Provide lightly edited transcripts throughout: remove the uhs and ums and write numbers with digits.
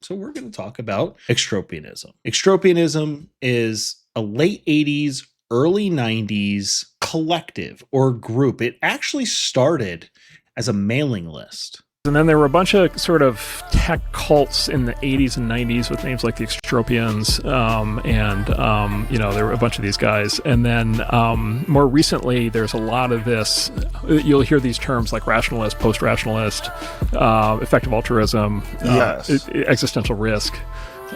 So we're going to talk about extropianism. Extropianism is a late 80s, early 90s collective or group. It actually started as a mailing list. And then there were a bunch of sort of tech cults in the 80s and 90s with names like the Extropians, there were a bunch of these guys. And then more recently, there's a lot of this. You'll hear these terms like rationalist, post-rationalist, effective altruism, existential risk,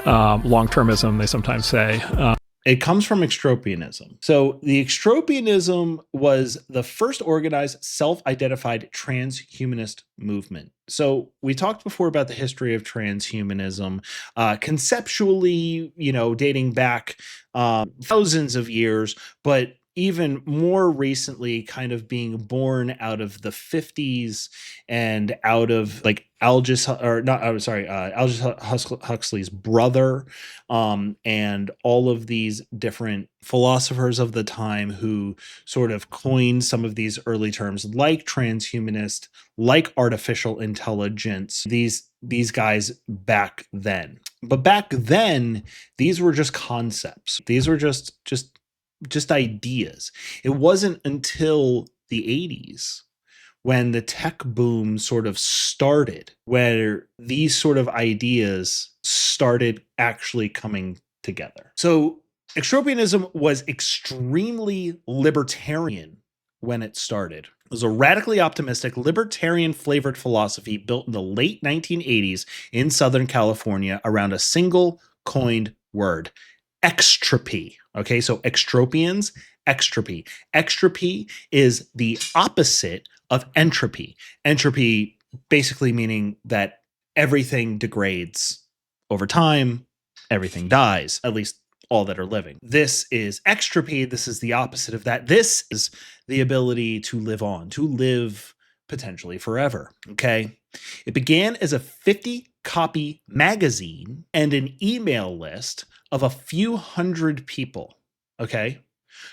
long-termism, they sometimes say. It comes from extropianism. So the extropianism was the first organized, self-identified transhumanist movement. So we talked before about the history of transhumanism, conceptually, dating back thousands of years, but even more recently kind of being born out of the 50s and out of like Aldous Huxley's brother, and all of these different philosophers of the time who sort of coined some of these early terms like transhumanist, like artificial intelligence, these guys back then. But back then, these were just concepts. These were just ideas. It wasn't until the 80s when the tech boom sort of started, where these sort of ideas started actually coming together. So extropianism was extremely libertarian when it started. It was a radically optimistic, libertarian-flavored philosophy built in the late 1980s in Southern California around a single coined word: extropy. Okay, so extropians, extropy. Extropy is the opposite of entropy. Entropy basically meaning that everything degrades over time, everything dies, at least all that are living. This is extropy. This is the opposite of that. This is the ability to live on, to live potentially forever. Okay, it began as a 50-copy magazine and an email list of a few hundred people. Okay,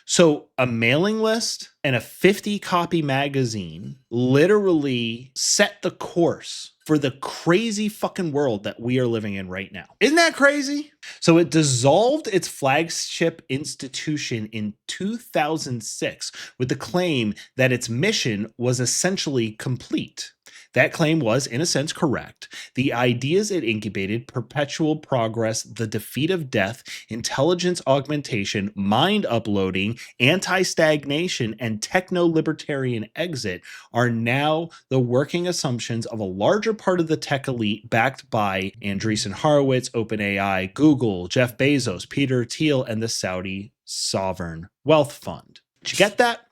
so a mailing list and a 50-copy magazine literally set the course for the crazy fucking world that we are living in right now. Isn't that crazy? So it dissolved its flagship institution in 2006 with the claim that its mission was essentially complete. That claim was, in a sense, correct. The ideas it incubated, perpetual progress, the defeat of death, intelligence augmentation, mind uploading, anti-stagnation, and techno-libertarian exit, are now the working assumptions of a larger part of the tech elite backed by Andreessen Horowitz, OpenAI, Google, Jeff Bezos, Peter Thiel, and the Saudi Sovereign Wealth Fund. Did you get that?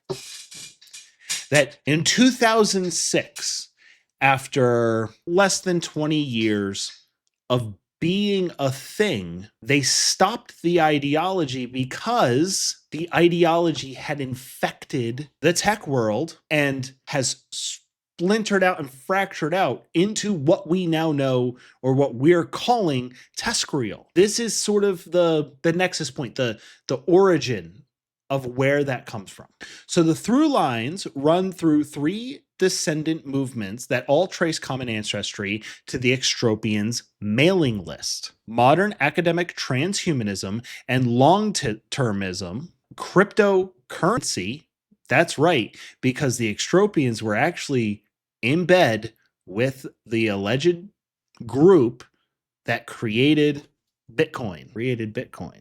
That in 2006, after less than 20 years of being a thing, they stopped the ideology because the ideology had infected the tech world and has splintered out and fractured out into what we now know, or what we're calling TESCREAL. This is sort of the nexus point, the origin of where that comes from. So the through lines run through three descendant movements that all trace common ancestry to the Extropians' mailing list: modern academic transhumanism and long-termism, cryptocurrency. That's right, because the Extropians were actually in bed with the alleged group that created Bitcoin.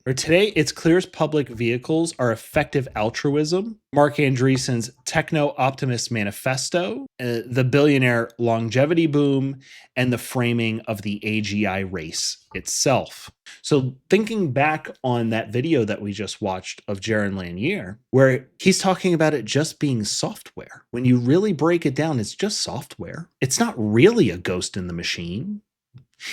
Or today, its clearest public vehicles are effective altruism, Mark Andreessen's techno-optimist manifesto, the billionaire longevity boom, and the framing of the AGI race itself. So thinking back on that video that we just watched of Jaron Lanier, where he's talking about it just being software. When you really break it down, it's just software. It's not really a ghost in the machine.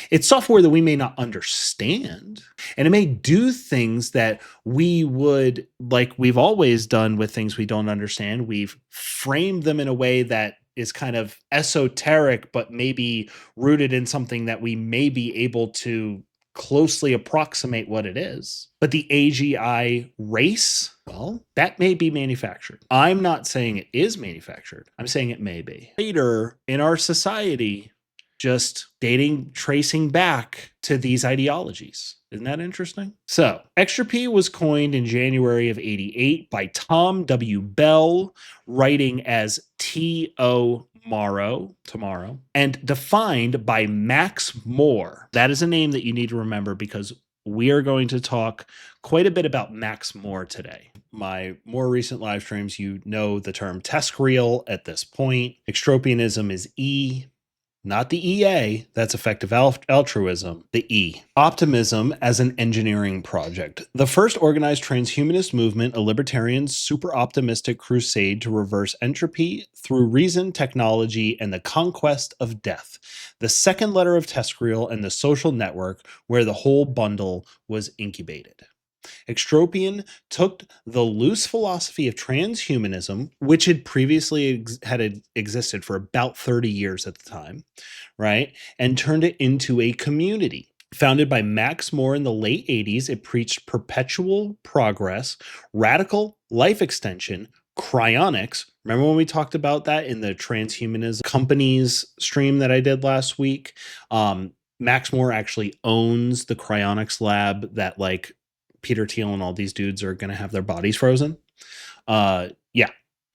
It's software that we may not understand, and it may do things that we would, like we've always done with things we don't understand. We've framed them in a way that is kind of esoteric, but maybe rooted in something that we may be able to closely approximate what it is. But the AGI race, well, that may be manufactured. I'm not saying it is manufactured. I'm saying it may be. Later in our society, just tracing back to these ideologies. Isn't that interesting? So, Extropy was coined in January of 88 by Tom W. Bell, writing as T.O. Morrow, tomorrow, and defined by Max Moore. That is a name that you need to remember because we are going to talk quite a bit about Max Moore today. My more recent live streams, you know the term TESCREAL at this point. Extropianism is E, not the EA, that's effective altruism, the E. Optimism as an engineering project. The first organized transhumanist movement, a libertarian, super optimistic crusade to reverse entropy through reason, technology, and the conquest of death. The second letter of TESCREAL and the social network where the whole bundle was incubated. Extropian took the loose philosophy of transhumanism, which had previously existed for about 30 years at the time, right, and turned it into a community. Founded by Max Moore in the late 80s, it preached perpetual progress, radical life extension, cryonics. Remember when we talked about that in the transhumanism companies stream that I did last week? Max Moore actually owns the cryonics lab that like Peter Thiel and all these dudes are going to have their bodies frozen. Yeah.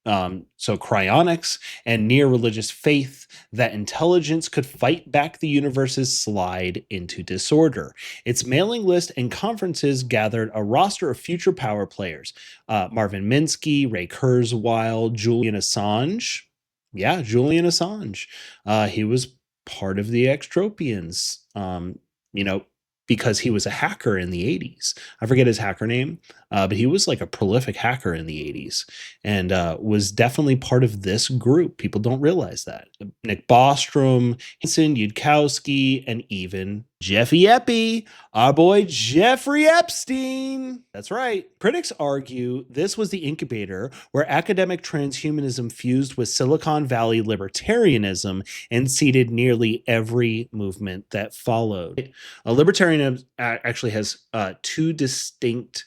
So cryonics and near religious faith that intelligence could fight back the universe's slide into disorder. Its mailing list and conferences gathered a roster of future power players. Marvin Minsky, Ray Kurzweil, Julian Assange. Yeah, Julian Assange. He was part of the Extropians. Because he was a hacker in the 80s. I forget his hacker name, but he was like a prolific hacker in the 80s and was definitely part of this group. People don't realize that. Nick Bostrom, Hinson, Yudkowsky, and even Jeffy Eppy, our boy Jeffrey Epstein. That's right. Critics argue this was the incubator where academic transhumanism fused with Silicon Valley libertarianism and seeded nearly every movement that followed. A libertarian actually has two distinct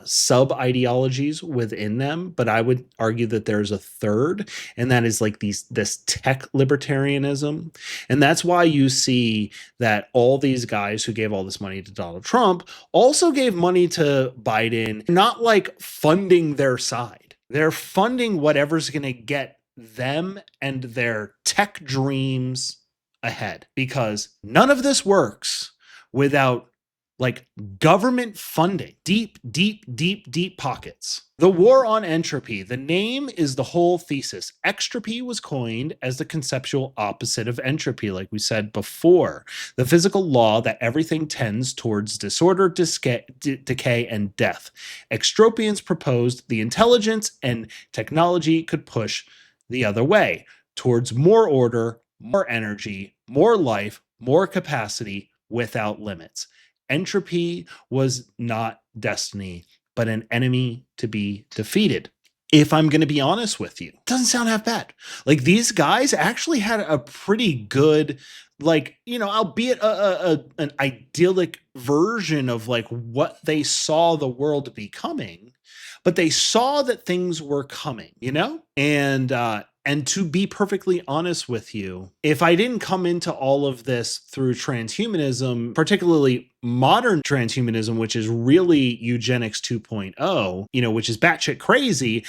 sub-ideologies within them, but I would argue that there's a third, and that is like this tech libertarianism. And that's why you see that all these guys who gave all this money to Donald Trump also gave money to Biden, not like funding their side. They're funding whatever's going to get them and their tech dreams ahead, because none of this works without like government funding, deep pockets. The war on entropy. The name is the whole thesis. Extropy was coined as the conceptual opposite of entropy, like we said before. The physical law that everything tends towards disorder, decay, and death. Extropians proposed the intelligence and technology could push the other way, towards more order, more energy, more life, more capacity without limits. Entropy was not destiny, but an enemy to be defeated. If I'm going to be honest with you, it doesn't sound half bad. Like these guys actually had a pretty good, like, albeit an idyllic version of like what they saw the world becoming, but they saw that things were coming, and to be perfectly honest with you, if I didn't come into all of this through transhumanism, particularly modern transhumanism, which is really eugenics 2.0, which is batshit crazy,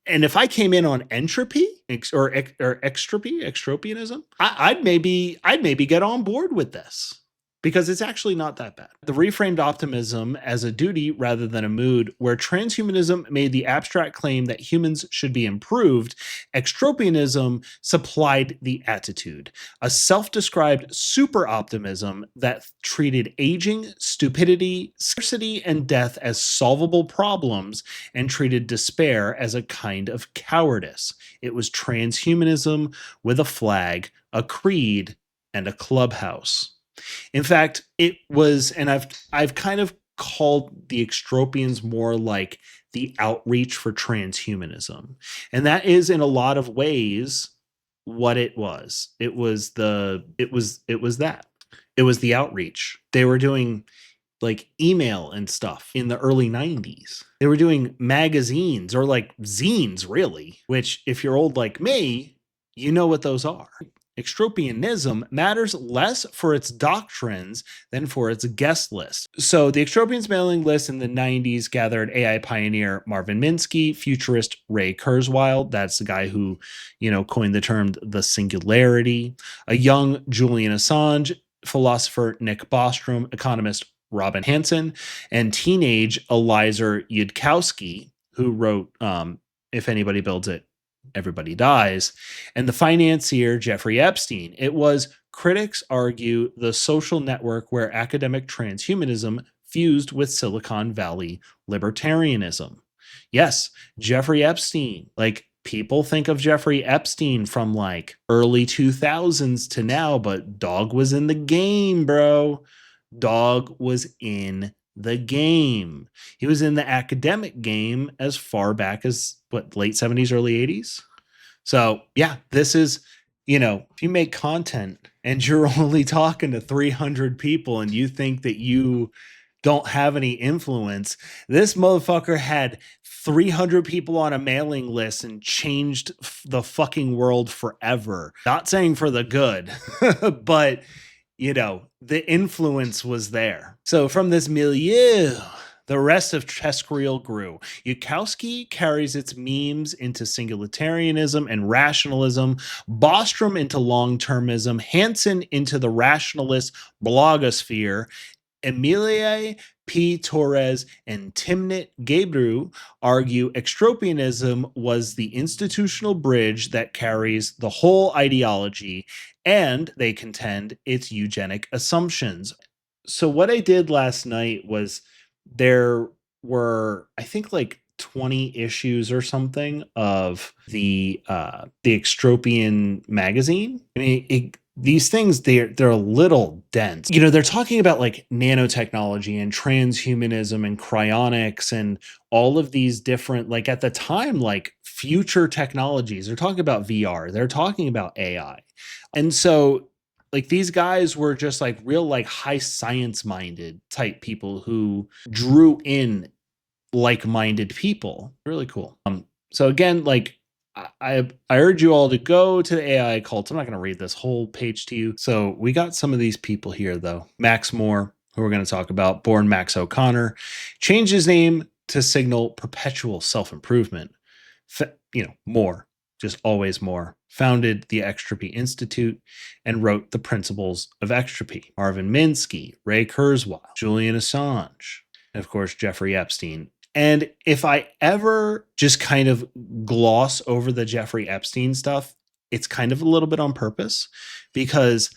and if I came in on entropy or extropianism, I'd maybe get on board with this, because it's actually not that bad. The reframed optimism as a duty rather than a mood, where transhumanism made the abstract claim that humans should be improved, extropianism supplied the attitude. A self-described super optimism that treated aging, stupidity, scarcity, and death as solvable problems and treated despair as a kind of cowardice. It was transhumanism with a flag, a creed, and a clubhouse. In fact, it was, and I've kind of called the Extropians more like the outreach for transhumanism. And that is in a lot of ways what it was. It was that. It was the outreach. They were doing like email and stuff in the early 90s. They were doing magazines, or like zines really, which if you're old like me, you know what those are. Extropianism matters less for its doctrines than for its guest list. So the Extropians mailing list in the 90s gathered AI pioneer Marvin Minsky, futurist Ray Kurzweil, that's the guy who, coined the term the singularity, a young Julian Assange, philosopher Nick Bostrom, economist Robin Hanson, and teenage Eliezer Yudkowsky, who wrote If Anybody Builds It, Everybody Dies, and the financier Jeffrey Epstein. It was, critics argue, the social network where academic transhumanism fused with Silicon Valley libertarianism. Yes, Jeffrey Epstein. Like, people think of Jeffrey Epstein from like early 2000s to now, but dog was in the game, bro. Dog was in the game. He was in the academic game as far back as late 70s, early 80s. So, yeah, this is, if you make content and you're only talking to 300 people and you think that you don't have any influence, this motherfucker had 300 people on a mailing list and changed the fucking world forever. Not saying for the good, but the influence was there. So from this milieu, the rest of Chesquirrel grew. Yudkowsky carries its memes into singularitarianism and rationalism, Bostrom into long-termism, Hansen into the rationalist blogosphere, Emilie P. Torres and Timnit Gebru argue extropianism was the institutional bridge that carries the whole ideology, and they contend its eugenic assumptions. So what I did last night was, there were, I think, like 20 issues or something of the Extropian magazine. I mean, these things, they're a little dense. They're talking about like nanotechnology and transhumanism and cryonics and all of these different, like at the time, like future technologies. They're talking about VR. They're talking about AI. And so like these guys were just like real, like high science minded type people who drew in like-minded people. Really cool. So again, like I urge you all to go to the AI cult. I'm not going to read this whole page to you. So we got some of these people here though. Max Moore, who we're going to talk about, born Max O'Connor, changed his name to signal perpetual self-improvement. More, just always more. Founded the Extropy Institute and wrote The Principles of Extropy. Marvin Minsky, Ray Kurzweil, Julian Assange, and of course, Jeffrey Epstein. And if I ever just kind of gloss over the Jeffrey Epstein stuff, it's kind of a little bit on purpose, because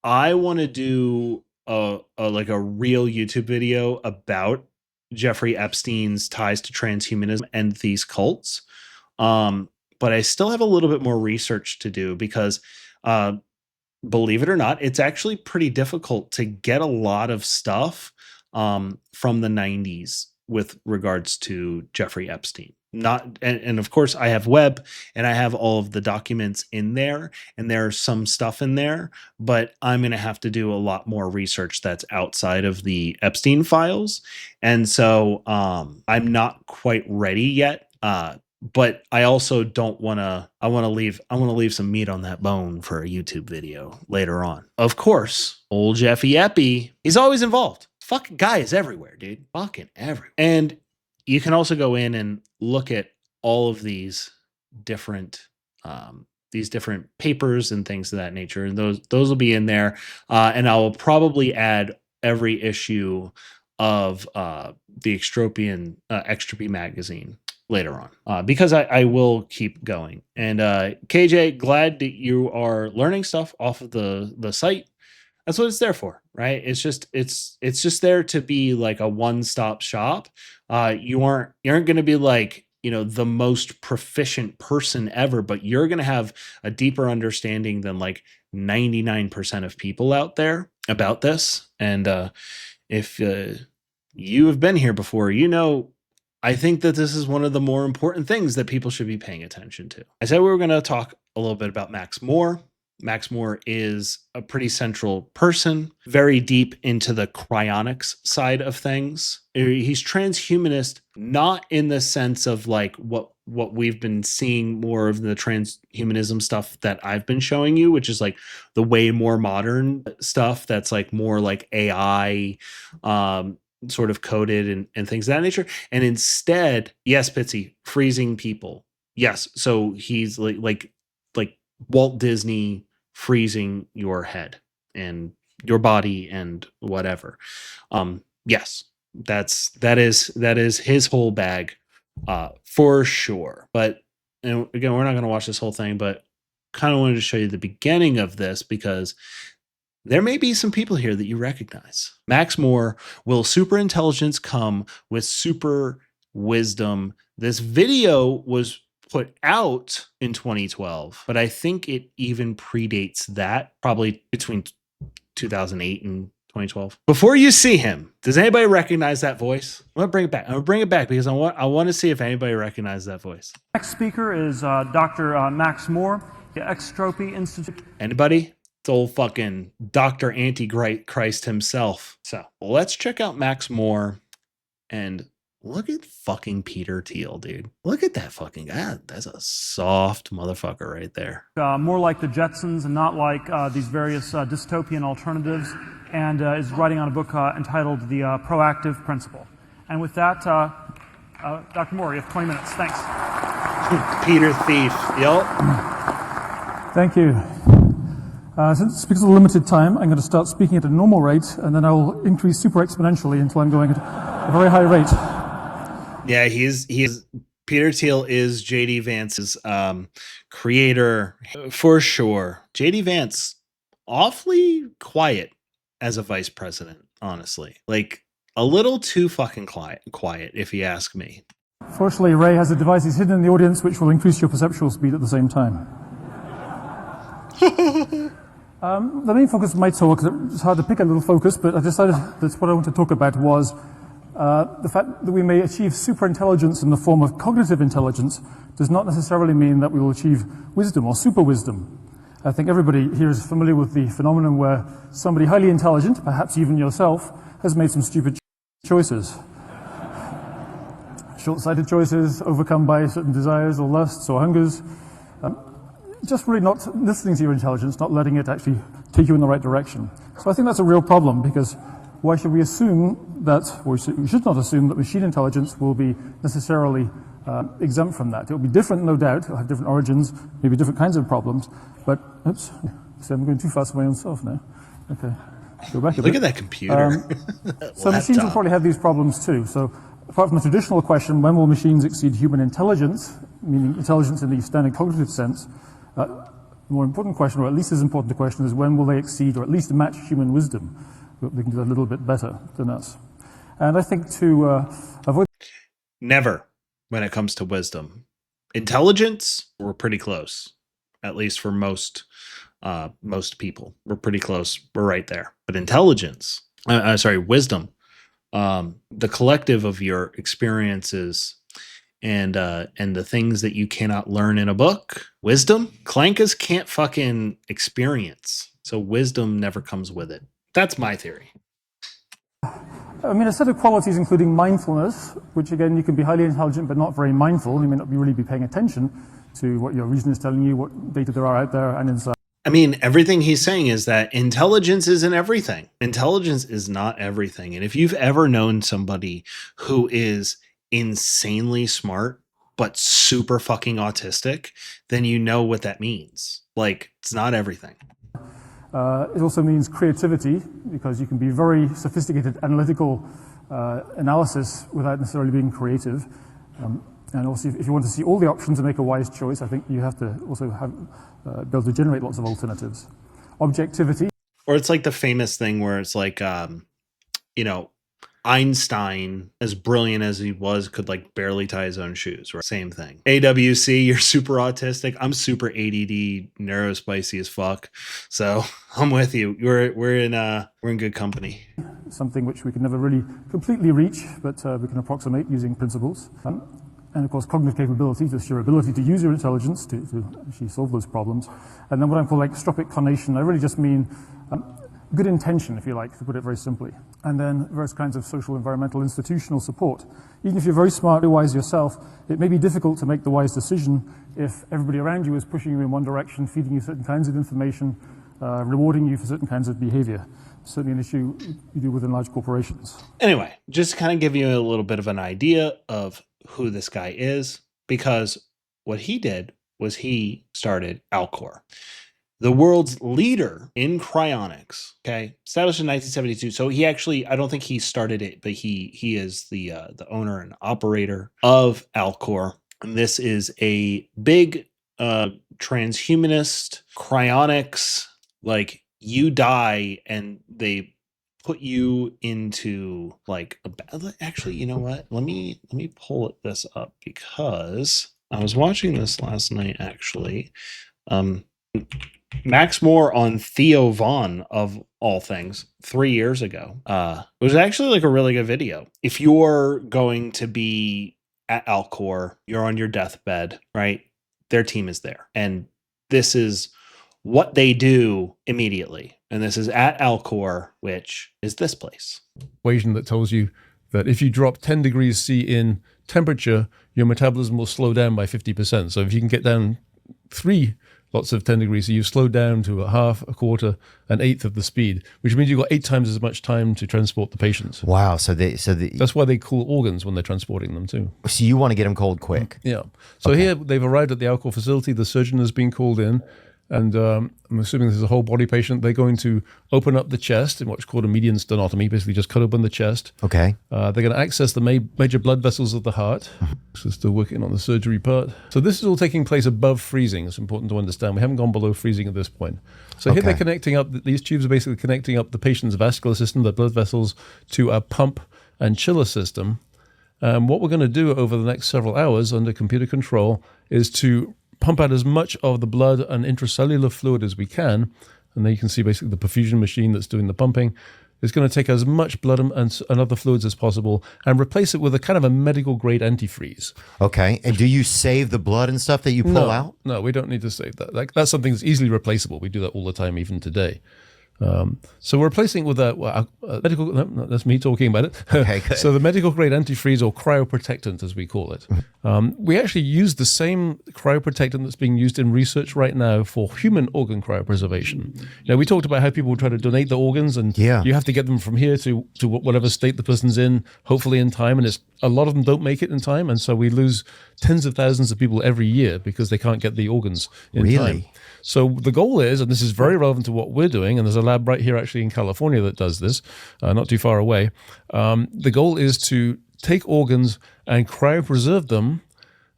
I want to do a real YouTube video about Jeffrey Epstein's ties to transhumanism and these cults. But I still have a little bit more research to do because, believe it or not, it's actually pretty difficult to get a lot of stuff from the 90s with regards to Jeffrey Epstein. And of course I have web and I have all of the documents in there, and there's some stuff in there, but I'm going to have to do a lot more research that's outside of the Epstein files. And so I'm not quite ready yet. But I also don't want to, I want to leave some meat on that bone for a YouTube video later on. Of course, old Jeffy Epi, he's always involved. Fucking guy is everywhere, dude. Fucking everywhere. And you can also go in and look at all of these different papers and things of that nature. And those will be in there. And I will probably add every issue of the Extropy magazine later on, because I will keep going. And KJ, glad that you are learning stuff off of the site. That's what it's there for, right? It's just there to be like a one-stop shop. You aren't going to be like, the most proficient person ever, but you're going to have a deeper understanding than like 99% of people out there about this. And if you have been here before, I think that this is one of the more important things that people should be paying attention to. I said we were going to talk a little bit about Max Moore. Max Moore is a pretty central person, very deep into the cryonics side of things. He's transhumanist, not in the sense of like what what we've been seeing more of the transhumanism stuff that I've been showing you, which is like the way more modern stuff that's like more like AI sort of coded and things of that nature. And instead, yes, Pitsy, freezing people. Yes. So he's like Walt Disney freezing your head and your body and whatever. Yes, that is his whole bag, for sure. But and again, we're not going to watch this whole thing, but kind of wanted to show you the beginning of this because there may be some people here that you recognize. Max Moore, will super intelligence come with super wisdom? This video was put out in 2012, but I think it even predates that, probably between 2008 and 2012. Before you see him, does anybody recognize that voice? I'm gonna bring it back. I'm gonna bring it back because I want to see if anybody recognizes that voice. Next speaker is Dr. Max Moore, the Extropy Institute. Anybody? It's old fucking Dr. Antichrist himself. So let's check out Max Moore and look at fucking Peter Thiel, dude. Look at that fucking guy. That's a soft motherfucker right there. More like the Jetsons and not like these various dystopian alternatives, and is writing on a book entitled The Proactive Principle. And with that, Dr. Moore, you have 20 minutes. Thanks. Peter Thief. Yep. Thank you. Since because of the limited time, I'm going to start speaking at a normal rate, and then I'll increase super exponentially until I'm going at a very high rate. Yeah, he's Peter Thiel is JD Vance's creator for sure. JD Vance, awfully quiet as a vice president, honestly. Like a little too fucking quiet, if you ask me. Fortunately, Ray has a device he's hidden in the audience which will increase your perceptual speed at the same time. The main focus of my talk, it's hard to pick a little focus, but I decided that what I want to talk about was the fact that we may achieve superintelligence in the form of cognitive intelligence does not necessarily mean that we will achieve wisdom or super wisdom. I think everybody here is familiar with the phenomenon where somebody highly intelligent, perhaps even yourself, has made some stupid choices. Short-sighted choices overcome by certain desires or lusts or hungers. Just really not listening to your intelligence, not letting it actually take you in the right direction. So I think that's a real problem, because why should we assume that, or we should not assume that machine intelligence will be necessarily exempt from that. It will be different, no doubt. It'll have different origins, maybe different kinds of problems. But, oops, see, I'm going too fast for my own self now. Okay, go back a bit. Look at that computer. So machines will probably have these problems too. So apart from the traditional question, when will machines exceed human intelligence, meaning intelligence in the standard cognitive sense, the more important question, or at least as important a question, is when will they exceed or at least match human wisdom? They can do that a little bit better than us. And I think to avoid... Never when it comes to wisdom. Intelligence, we're pretty close. At least for most people. We're pretty close. We're right there. But intelligence, wisdom, the collective of your experiences and the things that you cannot learn in a book. Wisdom, Clankas can't fucking experience. So wisdom never comes with it. That's my theory. I mean, a set of qualities including mindfulness, which again, you can be highly intelligent but not very mindful. You may not really be paying attention to what your reason is telling you, what data there are out there and inside. I mean, everything he's saying is that intelligence isn't everything. Intelligence is not everything. And if you've ever known somebody who is insanely smart but super fucking autistic, then you know what that means. Like, it's not everything. It also means creativity, because you can be very sophisticated analytical analysis without necessarily being creative. And also, if you want to see all the options and make a wise choice, I think you have to also be able to generate lots of alternatives. Objectivity. Or it's like the famous thing where it's like, Einstein, as brilliant as he was, could like barely tie his own shoes. Right? Same thing. AWC, you're super autistic. I'm super ADD, narrow, spicy as fuck. So I'm with you. We're in good company. Something which we can never really completely reach, but we can approximate using principles. And of course, cognitive capability, just your ability to use your intelligence to actually solve those problems. And then what I'm calling extropic conation, I really just mean good intention, if you like, to put it very simply. And then various kinds of social, environmental, institutional support. Even if you're very smart, very wise yourself, it may be difficult to make the wise decision if everybody around you is pushing you in one direction, feeding you certain kinds of information, rewarding you for certain kinds of behavior. Certainly an issue you do within large corporations. Anyway, just to kind of give you a little bit of an idea of who this guy is, because what he did was he started Alcor, the world's leader in cryonics. Okay, established in 1972. So he actually, I don't think he started it, but he is the owner and operator of Alcor. And this is a big transhumanist cryonics, like you die and they put you into like actually, you know what? Let me pull this up because I was watching this last night actually. Max Moore on Theo Vaughn, of all things, 3 years ago. It was actually like a really good video. If you're going to be at Alcor, you're on your deathbed, right? Their team is there. And this is what they do immediately. And this is at Alcor, which is this place. Equation that tells you that if you drop 10 degrees C in temperature, your metabolism will slow down by 50%. So if you can get down 3 lots of 10 degrees, so you've slowed down to a half, a quarter, an eighth of the speed, which means you've got 8 times as much time to transport the patients. Wow. That's why they cool organs when they're transporting them too. So you want to get them cold quick. Yeah. So here they've arrived at the Alcor facility. The surgeon has been called in. And I'm assuming this is a whole body patient. They're going to open up the chest in what's called a median stenotomy, basically just cut open the chest. Okay. They're going to access the major blood vessels of the heart. So still working on the surgery part. So this is all taking place above freezing. It's important to understand. We haven't gone below freezing at this point. So here they're connecting up, these tubes are basically connecting up the patient's vascular system, the blood vessels, to a pump and chiller system. What we're going to do over the next several hours under computer control is to pump out as much of the blood and intracellular fluid as we can. And then you can see basically the perfusion machine that's doing the pumping. It's going to take as much blood and other fluids as possible and replace it with a kind of a medical grade antifreeze. Okay. And do you save the blood and stuff that you pull out? No, we don't need to save that. That's something that's easily replaceable. We do that all the time, even today. So we're replacing it with a medical, no, that's me talking about it. Okay, good. So the medical grade antifreeze, or cryoprotectant as we call it. We actually use the same cryoprotectant that's being used in research right now for human organ cryopreservation. Now, we talked about how people try to donate the organs and you have to get them from here to whatever state the person's in, hopefully in time. And a lot of them don't make it in time. And so we lose tens of thousands of people every year because they can't get the organs in time. So the goal is, and this is very relevant to what we're doing, and there's a lab right here actually in California that does this, not too far away. The goal is to take organs and cryopreserve them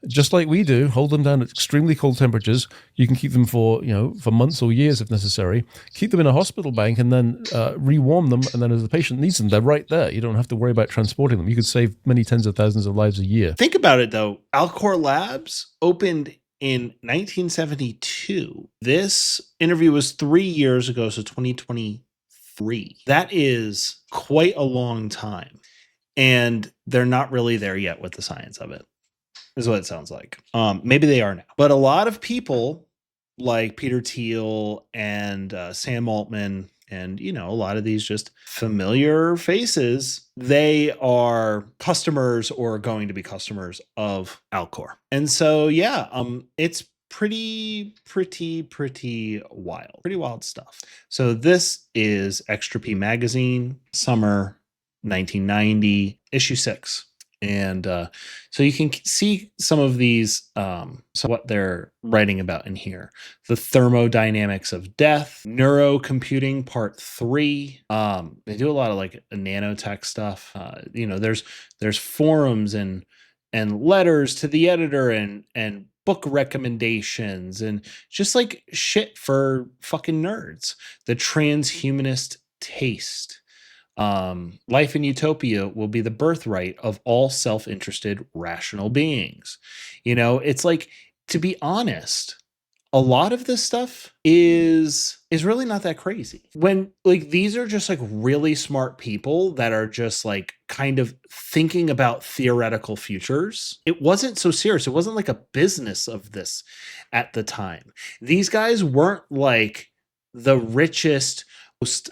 just like we do, hold them down at extremely cold temperatures. You can keep them for months or years if necessary. Keep them in a hospital bank and then rewarm them. And then as the patient needs them, they're right there. You don't have to worry about transporting them. You could save many tens of thousands of lives a year. Think about it though. Alcor Labs opened in 1972. This interview was 3 years ago, so 2023. That is quite a long time. And they're not really there yet with the science of it, is what it sounds like. Maybe they are now. But a lot of people like Peter Thiel and Sam Altman and, a lot of these just familiar faces, they are customers or going to be customers of Alcor. And so, it's pretty wild. Pretty wild stuff. So this is Extropian magazine, summer 1990, issue 6. And so you can see some of these, so what they're writing about in here. The thermodynamics of death, neurocomputing part 3. They do a lot of like nanotech stuff. There's forums and letters to the editor and book recommendations and just like shit for fucking nerds. The transhumanist taste. Life in utopia will be the birthright of all self-interested rational beings. It's like, to be honest, a lot of this stuff is really not that crazy. When like these are just like really smart people that are just like kind of thinking about theoretical futures. It wasn't so serious. It wasn't like a business of this at the time. These guys weren't like the richest most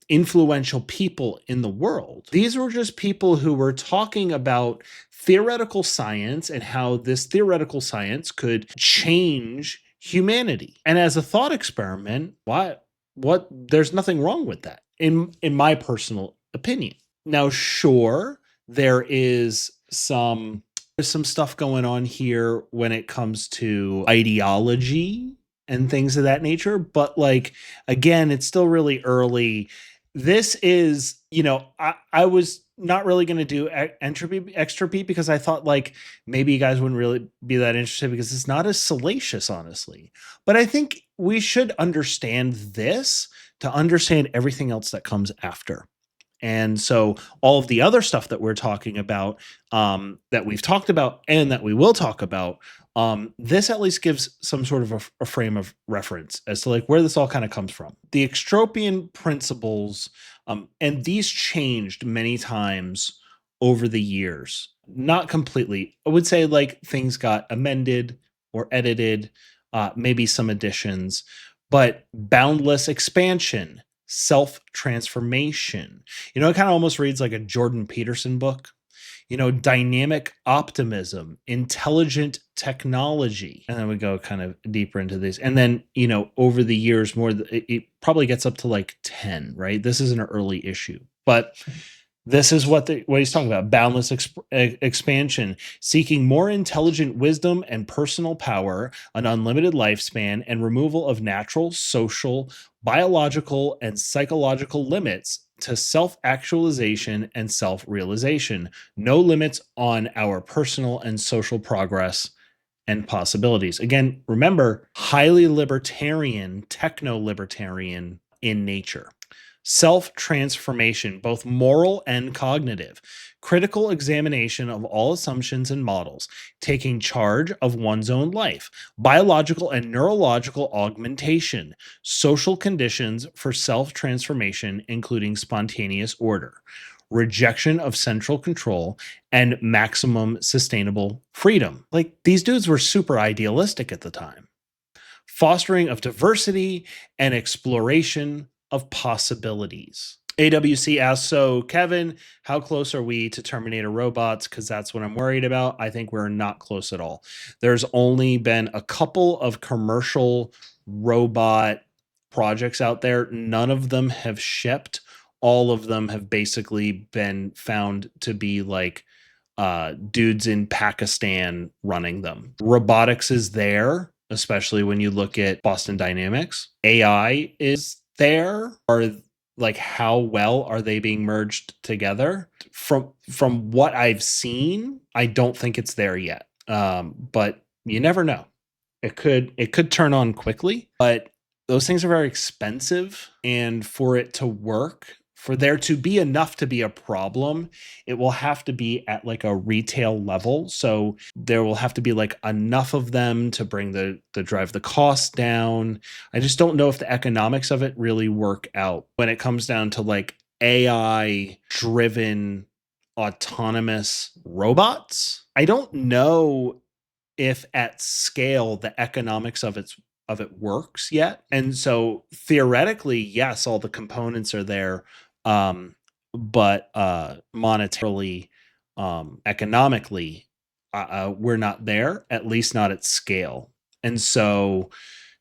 influential people in the world. These were just people who were talking about theoretical science and how this theoretical science could change humanity. And as a thought experiment, what there's nothing wrong with that in my personal opinion. Now, sure, there's some stuff going on here when it comes to ideology and things of that nature, but like, again, it's still really early. This is, I was not really going to do Extropy because I thought like maybe you guys wouldn't really be that interested because it's not as salacious, honestly. But I think we should understand this to understand everything else that comes after. And so all of the other stuff that we're talking about, that we've talked about and that we will talk about, this at least gives some sort of a frame of reference as to like where this all kind of comes from. The Extropian principles, and these changed many times over the years. Not completely. I would say like things got amended or edited, maybe some additions, but boundless expansion, self-transformation. It kind of almost reads like a Jordan Peterson book. Dynamic optimism, intelligent technology. And then we go kind of deeper into these. And then, over the years, it probably gets up to like 10, right? This is an early issue. But this is what he's talking about. Boundless expansion, seeking more intelligent wisdom and personal power, an unlimited lifespan, and removal of natural, social, biological, and psychological limits to self-actualization and self-realization. No limits on our personal and social progress and possibilities. Again, remember, highly libertarian, techno-libertarian in nature. Self-transformation, both moral and cognitive, critical examination of all assumptions and models, taking charge of one's own life, biological and neurological augmentation, social conditions for self-transformation, including spontaneous order, rejection of central control, and maximum sustainable freedom. Like, these dudes were super idealistic at the time. Fostering of diversity and exploration of possibilities. AWC asks, so Kevin, how close are we to Terminator robots? Because that's what I'm worried about. I think we're not close at all. There's only been a couple of commercial robot projects out there. None of them have shipped. All of them have basically been found to be like dudes in Pakistan running them. Robotics is there, especially when you look at Boston Dynamics. AI is there. Are like, how well are they being merged together? From what I've seen, I don't think it's there yet. But you never know. It could turn on quickly, but those things are very expensive, and for it to work, for there to be enough to be a problem, it will have to be at like a retail level. So there will have to be like enough of them to bring the drive the cost down. I just don't know if the economics of it really work out when it comes down to like AI driven autonomous robots. I don't know if at scale the economics of it works yet. And so theoretically, yes, all the components are there. But monetarily, economically, we're not there, at least not at scale. And so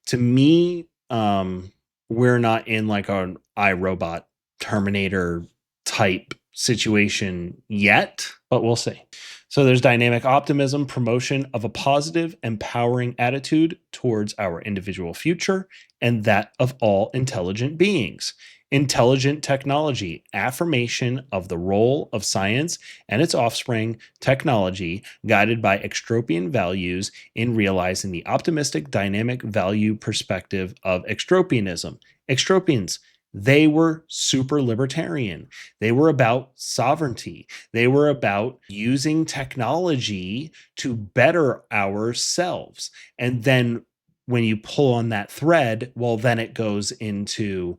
to me, we're not in like an iRobot Terminator type situation yet, but we'll see. So there's dynamic optimism, promotion of a positive, empowering attitude towards our individual future and that of all intelligent beings. Intelligent technology, affirmation of the role of science and its offspring, technology, guided by extropian values in realizing the optimistic dynamic value perspective of extropianism. Extropians, they were super libertarian. They were about sovereignty. They were about using technology to better ourselves. And then when you pull on that thread, well, then it goes into,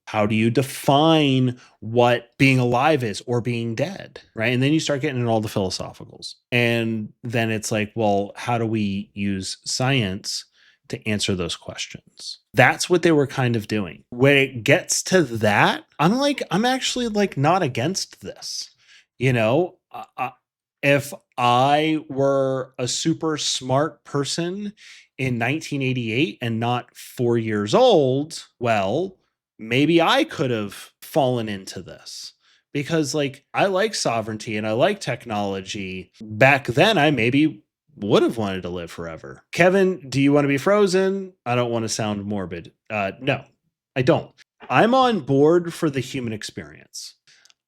how do you define what being alive is or being dead, right? And then you start getting into all the philosophicals. And then it's like, well, how do we use science to answer those questions. That's what they were kind of doing. When it gets to that, I'm actually like not against this. You know, if I were a super smart person in 1988 and not 4 years old, well, maybe I could have fallen into this. Because like I like sovereignty and I like technology. Back then I maybe would have wanted to live forever. Kevin, do you want to be frozen? I don't want to sound morbid. No, I don't. I'm on board for the human experience.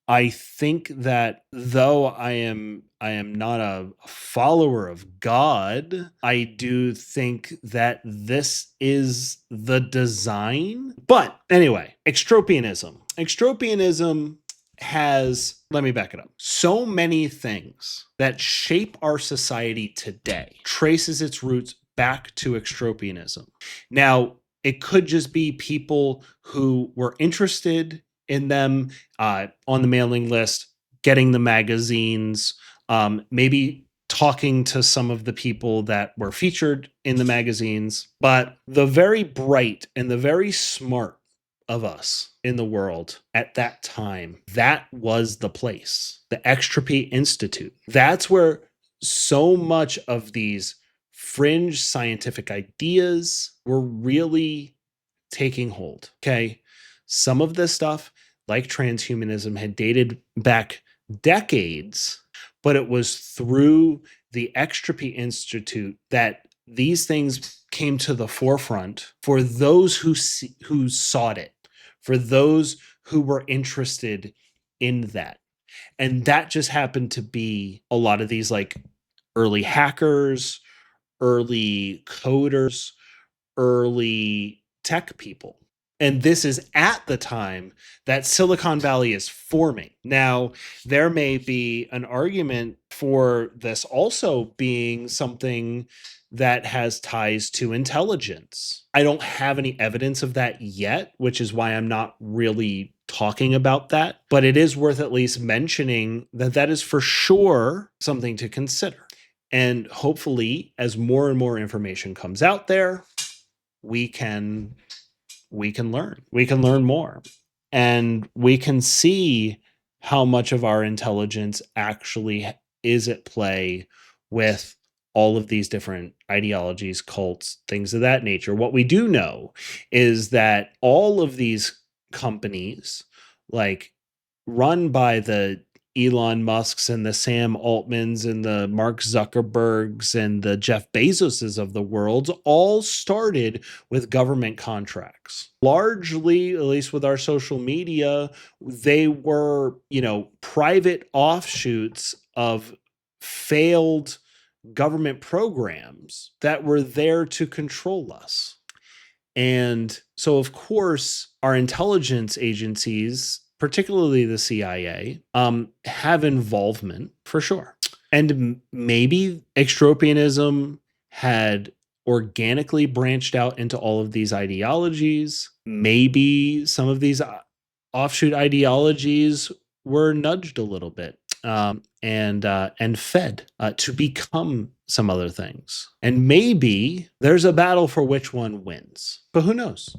I think that though I am not a follower of God, I do think that this is the design. But anyway, extropianism. Extropianism has, let me back it up. So many things that shape our society today traces its roots back to extropianism. Now, it could just be people who were interested in them on the mailing list, getting the magazines, maybe talking to some of the people that were featured in the magazines. But the very bright and the very smart of us in the world at that time, that was the place, the Extropy Institute. That's where so much of these fringe scientific ideas were really taking hold. Okay. Some of this stuff, like transhumanism, had dated back decades, but it was through the Extropy Institute that these things came to the forefront for those who sought it, for those who were interested in that. And that just happened to be a lot of these like early hackers, early coders, early tech people. And this is at the time that Silicon Valley is forming. Now, there may be an argument for this also being something that has ties to intelligence. I don't have any evidence of that yet, which is why I'm not really talking about that. But it is worth at least mentioning that that is for sure something to consider. And hopefully, as more and more information comes out there, we can learn more, and we can see how much of our intelligence actually is at play with all of these different ideologies, cults, things of that nature. What we do know is that all of these companies, like run by the Elon Musks and the Sam Altmans and the Mark Zuckerbergs and the Jeff Bezoses of the world, all started with government contracts. Largely, at least with our social media, they were, private offshoots of failed government programs that were there to control us. And so, of course, our intelligence agencies, particularly the CIA, have involvement for sure. And maybe extropianism had organically branched out into all of these ideologies. Maybe some of these offshoot ideologies were nudged a little bit and fed to become some other things. And maybe there's a battle for which one wins, but who knows?